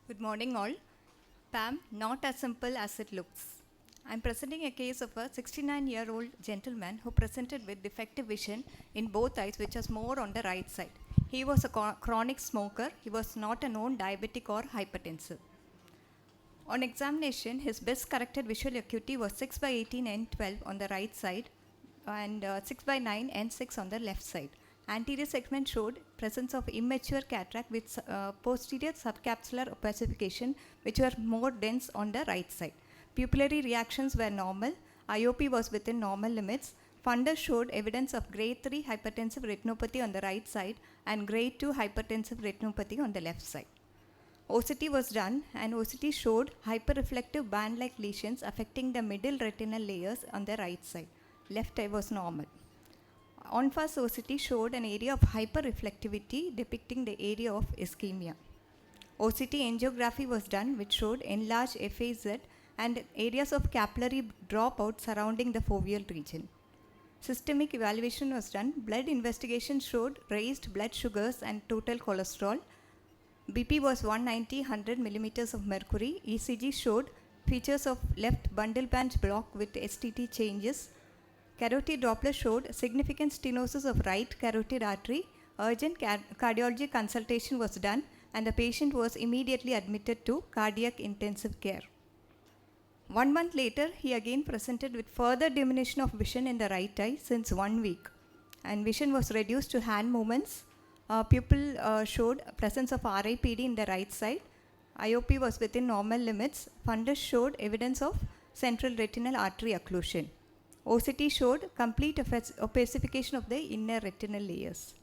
Good morning all. PAM, not as simple as it looks. I'm presenting a case of a 69-year-old gentleman who presented with defective vision in both eyes, which was more on the right side. He was a chronic smoker. He was not a known diabetic or hypertensive. On examination, his best corrected visual acuity was 6 by 18 and 12 on the right side and 6 by 9 and 6 on the left side. Anterior segment showed presence of immature cataract with posterior subcapsular opacification, which were more dense on the right side. Pupillary reactions were normal. IOP was within normal limits. Fundus showed evidence of grade 3 hypertensive retinopathy on the right side and grade 2 hypertensive retinopathy on the left side. OCT was done and OCT showed hyperreflective band-like lesions affecting the middle retinal layers on the right side. Left eye was normal. On-fast OCT showed an area of hyperreflectivity depicting the area of ischemia. OCT angiography was done, which showed enlarged FAZ and areas of capillary dropout surrounding the foveal region. Systemic evaluation was done. Blood investigation showed raised blood sugars and total cholesterol. BP was 190, 100 millimeters of mercury. ECG showed features of left bundle band block with STT changes. Carotid Doppler showed significant stenosis of right carotid artery. Urgent cardiology consultation was done and the patient was immediately admitted to cardiac intensive care. 1 month later, he again presented with further diminution of vision in the right eye since 1 week, and vision was reduced to hand movements. Pupil showed presence of RIPD in the right side. IOP was within normal limits. Fundus showed evidence of central retinal artery occlusion. OCT showed complete opacification of the inner retinal layers.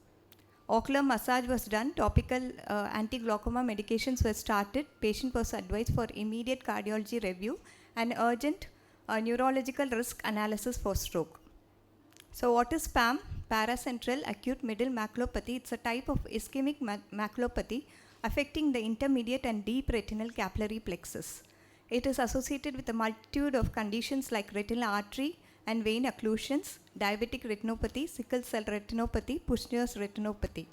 Ocular massage was done. Topical anti-glaucoma medications were started. Patient was advised for immediate cardiology review and urgent neurological risk analysis for stroke. So what is PAMM? Paracentral acute middle maculopathy. It's a type of ischemic maculopathy affecting the intermediate and deep retinal capillary plexus. It is associated with a multitude of conditions like retinal artery and vein occlusions, diabetic retinopathy, sickle cell retinopathy, Kushner's retinopathy.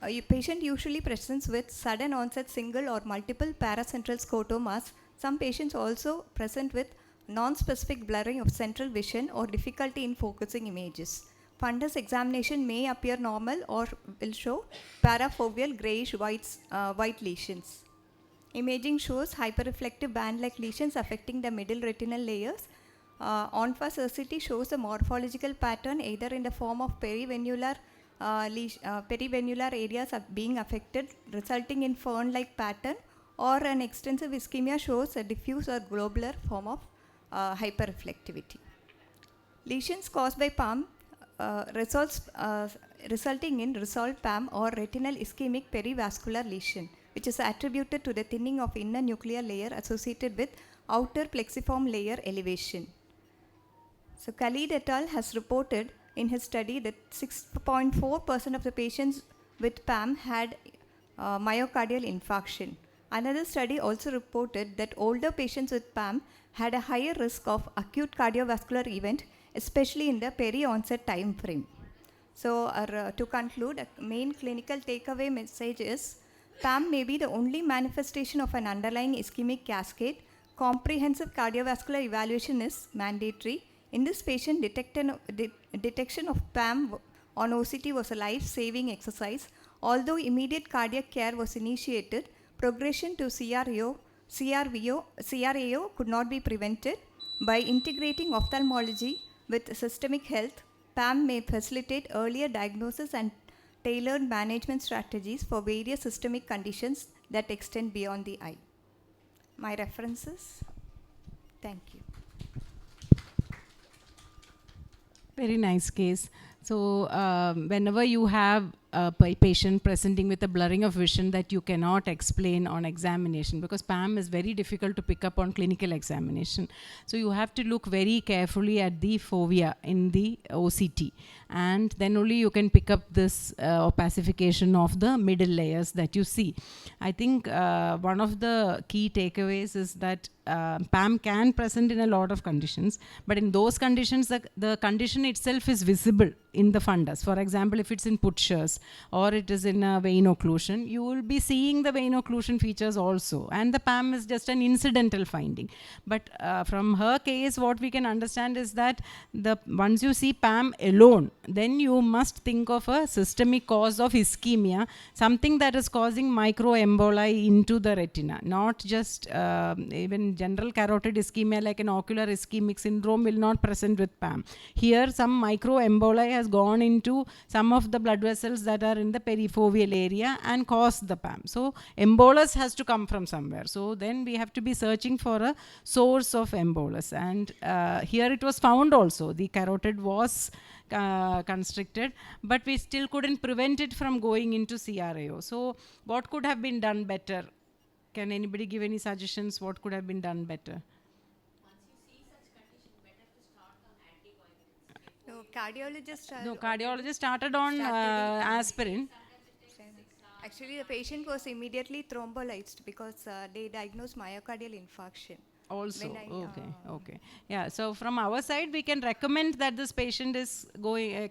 A patient usually presents with sudden onset single or multiple paracentral scotomas. Some patients also present with non-specific blurring of central vision or difficulty in focusing images. Fundus examination may appear normal or will show parafoveal grayish white lesions. Imaging shows hyperreflective band-like lesions affecting the middle retinal layers. On-fast RCT shows a morphological pattern either in the form of perivenular areas being affected, resulting in fern-like pattern, or an extensive ischemia shows a diffuse or globular form of hyperreflectivity. Lesions caused by PAMM resulting in resolved PAMM or retinal ischemic perivascular lesion, which is attributed to the thinning of inner nuclear layer associated with outer plexiform layer elevation. So Khalid et al. Has reported in his study that 6.4% of the patients with PAMM had myocardial infarction. Another study also reported that older patients with PAMM had a higher risk of acute cardiovascular event, especially in the peri-onset time frame. So to conclude, a main clinical takeaway message is PAMM may be the only manifestation of an underlying ischemic cascade. Comprehensive cardiovascular evaluation is mandatory. In this patient, detection of PAMM on OCT was a life-saving exercise. Although immediate cardiac care was initiated, progression to CRAO could not be prevented. By integrating ophthalmology with systemic health, PAMM may facilitate earlier diagnosis and tailored management strategies for various systemic conditions that extend beyond the eye. My references. Thank you. Very nice case. So whenever you have a patient presenting with a blurring of vision that you cannot explain on examination, because PAMM is very difficult to pick up on clinical examination. So you have to look very carefully at the fovea in the OCT. and then only you can pick up this opacification of the middle layers that you see. I think one of the key takeaways is that PAM can present in a lot of conditions, but in those conditions, the condition itself is visible in the fundus. For example, if it's in Putschers or it is in a vein occlusion, you will be seeing the vein occlusion features also, and the PAM is just an incidental finding. But from her case, what we can understand is that once you see PAM alone, then you must think of a systemic cause of ischemia, something that is causing microemboli into the retina, not just even general carotid ischemia like an ocular ischemic syndrome will not present with PAM. Here some microemboli has gone into some of the blood vessels that are in the perifoveal area and caused the PAM. So embolus has to come from somewhere. So then we have to be searching for a source of embolus, and here it was found also. The carotid was constricted, but we still couldn't prevent it from going into CRAO. So what could have been done better? Can anybody give any suggestions what could have been done better? No, cardiologist started on aspirin. Actually, the patient was immediately thrombolyzed because they diagnosed myocardial infarction. Also, okay. Yeah, so from our side, we can recommend that this patient is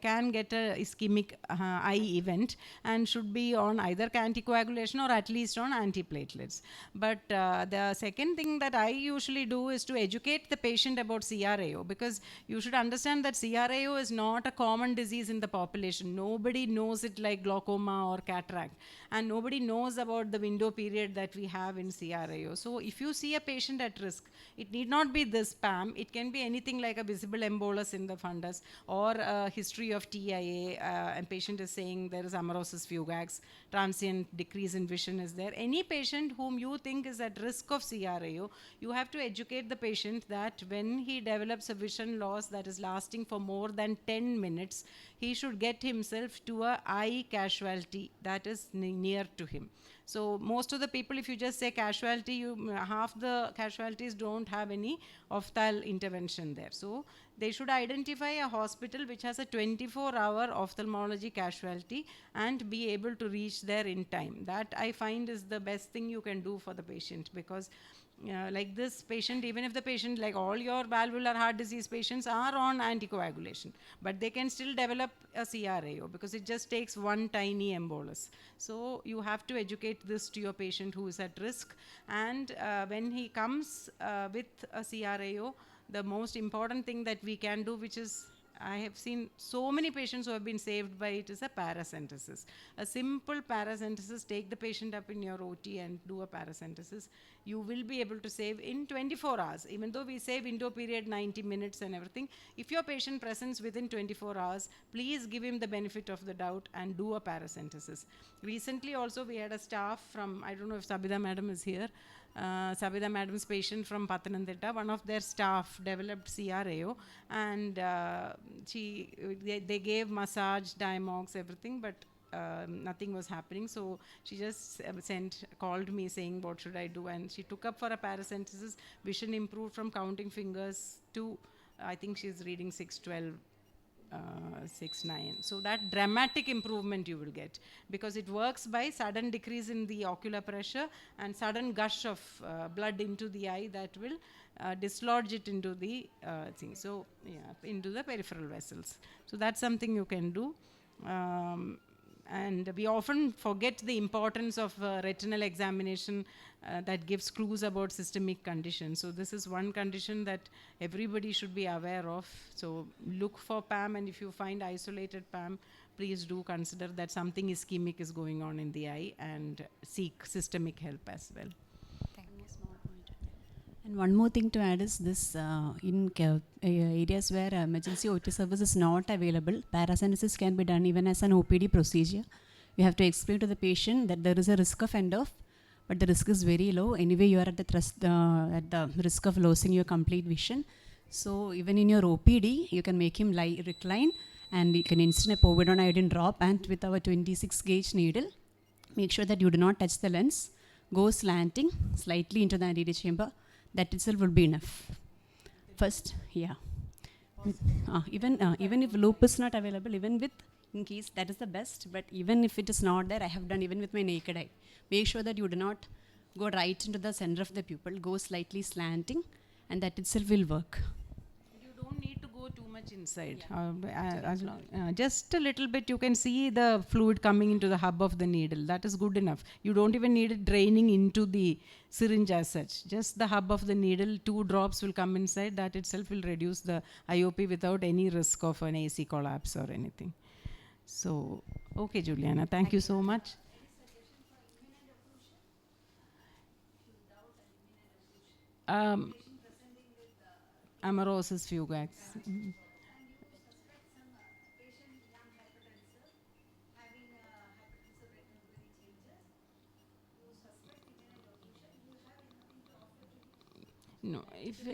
can get a ischemic eye event and should be on either anticoagulation or at least on antiplatelets. But the second thing that I usually do is to educate the patient about CRAO, because you should understand that CRAO is not a common disease in the population. Nobody knows it like glaucoma or cataract, and nobody knows about the window period that we have in CRAO. So if you see a patient at risk, it need not be this PAM. It can be anything like a visible embolus in the fundus or a history of TIA, and patient is saying there is amaurosis fugax, transient decrease in vision is there. Any patient whom you think is at risk of CRAO, you have to educate the patient that when he develops a vision loss that is lasting for more than 10 minutes, he should get himself to a eye casualty that is near to him. So most of the people, if you just say casualty, half the casualties don't have any ophthalmic intervention there. So they should identify a hospital which has a 24-hour ophthalmology casualty and be able to reach there in time. That I find is the best thing you can do for the patient, because like this patient, even if the patient, like all your valvular heart disease patients, are on anticoagulation, but they can still develop a CRAO because it just takes one tiny embolus. So you have to educate this to your patient who is at risk, and when he comes with a CRAO, the most important thing that we can do, which is I have seen so many patients who have been saved by it, is a paracentesis. A simple paracentesis, take the patient up in your OT and do a paracentesis. You will be able to save in 24 hours. Even though we say window period 90 minutes and everything, if your patient presents within 24 hours, please give him the benefit of the doubt and do a paracentesis. Recently also we had a staff from, I don't know if Sabida madam is here, Sabida madam's patient from Pathanamthitta, one of their staff developed CRAO, and they gave massage, Diamox, everything, but nothing was happening. So she just called me saying, what should I do? And she took up for a paracentesis. Vision improved from counting fingers to, I think she's reading 612. 6/9. So that dramatic improvement you will get, because it works by sudden decrease in the ocular pressure and sudden gush of blood into the eye that will dislodge it into the thing. So into the peripheral vessels. So that's something you can do. And we often forget the importance of retinal examination that gives clues about systemic conditions. So this is one condition that everybody should be aware of. So look for PAM, and if you find isolated PAM, please do consider that something ischemic is going on in the eye and seek systemic help as well. And one more thing to add is this, in areas where emergency OT service is not available, paracentesis can be done even as an OPD procedure. You have to explain to the patient that there is a risk of end-off, but the risk is very low. Anyway, you are at the risk of losing your complete vision. So even in your OPD, you can make him recline, and you can insert a povidone iodine drop, and with our 26 gauge needle, make sure that you do not touch the lens, go slanting slightly into the anterior chamber. That itself will be enough. First, yeah. Even if loop is not available, even with, in case that is the best, but even if it is not there, I have done even with my naked eye. Make sure that you do not go right into the center of the pupil, go slightly slanting, and that itself will work. You don't need to go too much inside. As long, just a little bit, you can see the fluid coming into the hub of the needle. That is good enough. You don't even need it draining into the syringe as such. Just the hub of the needle, 2 drops will come inside. That itself will reduce the IOP without any risk of an AC collapse or anything. So, okay, Juliana, thank you so much. Amaurosis fugax. No, if the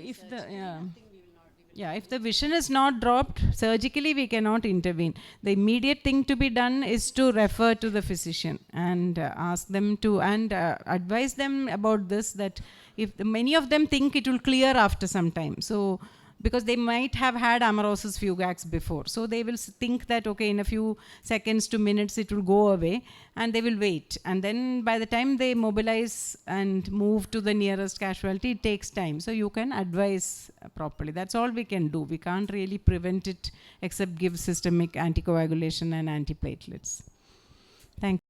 if the vision is not dropped, surgically we cannot intervene. The immediate thing to be done is to refer to the physician and ask them to, and advise them about this, that if many of them think it will clear after some time. So, because they might have had amaurosis fugax before. So they will think that, okay, in a few seconds to minutes it will go away, and they will wait. And then by the time they mobilize and move to the nearest casualty, it takes time. So you can advise properly. That's all we can do. We can't really prevent it except give systemic anticoagulation and antiplatelets. Thank you.